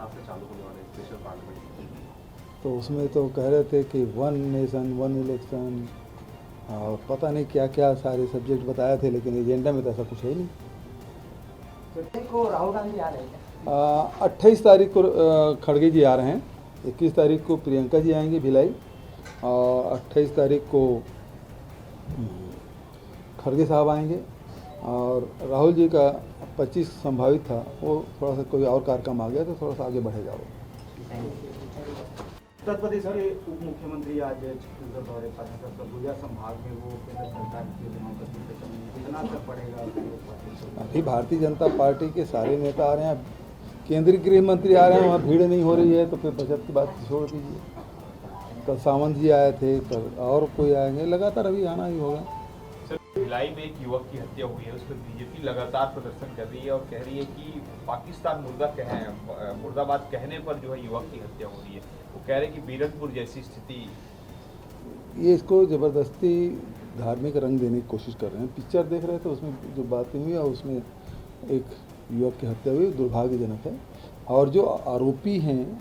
से चालू होने वाले स्पेशल पार्लियामेंट, तो उसमें तो कह रहे थे कि 1 नेशन 1 इलेक्शन और पता नहीं क्या क्या सारे सब्जेक्ट बताए थे, लेकिन एजेंडा में तो ऐसा कुछ है नहीं। को राहुल गांधी आ रहे हैं 28 तारीख को खड़गे जी आ रहे हैं, 21 तारीख को प्रियंका जी आएंगे भिलाई, और 28 तारीख को खड़गे साहब आएंगे, और राहुल जी का 25 संभावित था, वो थोड़ा सा कोई और कार्यक्रम आ गया तो थोड़ा सा आगे बढ़ेगा वो। उत्तर प्रदेश के उप मुख्यमंत्री आज छत्तीसगढ़ दौरे पर हैं। सरगुजा संभाग में वो केंद्र सरकार की योजनाओं का कितना असर पड़ेगा? अभी भारतीय जनता पार्टी के सारे नेता आ रहे हैं, केंद्रीय गृह मंत्री आ रहे हैं, वहाँ भीड़ नहीं हो रही है तो फिर बचत की बात छोड़ दीजिए। कल सावंत जी आए थे, कल और कोई आएंगे, लगातार अभी आना ही होगा। सर, भिलाई में एक युवक की हत्या हुई है, उस पर बीजेपी लगातार प्रदर्शन कर रही है और कह रही है कि पाकिस्तान मुर्दाबाद कहने पर जो है युवक की हत्या हो रही है। वो कह रहे हैं कि बीरनपुर जैसी स्थिति, ये इसको ज़बरदस्ती धार्मिक रंग देने की कोशिश कर रहे हैं। पिक्चर देख रहे थे, उसमें जो बातें हुई और उसमें एक युवक की हत्या हुई, दुर्भाग्यजनक है। और जो आरोपी हैं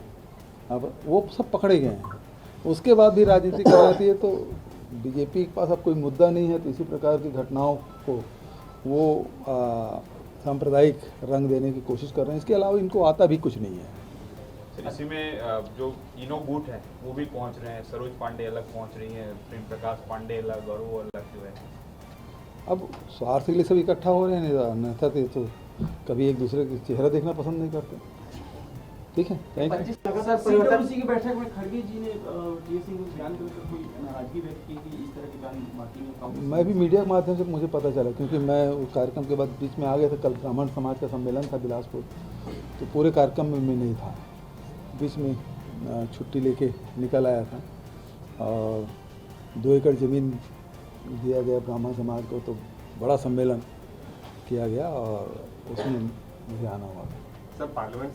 अब वो सब पकड़े गए हैं, उसके बाद भी राजनीति कराती है, तो बीजेपी के पास अब कोई मुद्दा नहीं है, तो इसी प्रकार की घटनाओं को वो सांप्रदायिक रंग देने की कोशिश कर रहे हैं। इसके अलावा इनको आता भी कुछ नहीं है। सर इसी में जो तीनों गुट हैं वो भी पहुंच रहे हैं, सरोज पांडे अलग पहुंच रही हैं, प्रेम प्रकाश पांडे अलग और वो अलग जो है। अब स्वार्थ के लिए सब इकट्ठा हो रहे हैं, अन्यथा तो कभी एक दूसरे का चेहरा देखना पसंद नहीं करते। ठीक है, थैंक यू। लगातार परिवर्तन की बैठक में खड़गे जी ने टीएससी को बयान करके कोई नाराजगी व्यक्त की कि इस तरह के बयान पार्टी में कांग्रेस। मैं भी मीडिया के माध्यम से मुझे पता चला, क्योंकि मैं उस कार्यक्रम के बाद बीच में आ गया था। कल ब्राह्मण समाज का सम्मेलन था बिलासपुर, तो पूरे कार्यक्रम में मैं नहीं था, बीच में छुट्टी लेके निकल आया था। और 2 एकड़ ज़मीन दिया गया ब्राह्मण समाज को, तो बड़ा सम्मेलन किया गया और उसमें मुझे आना हुआ। Sir parliament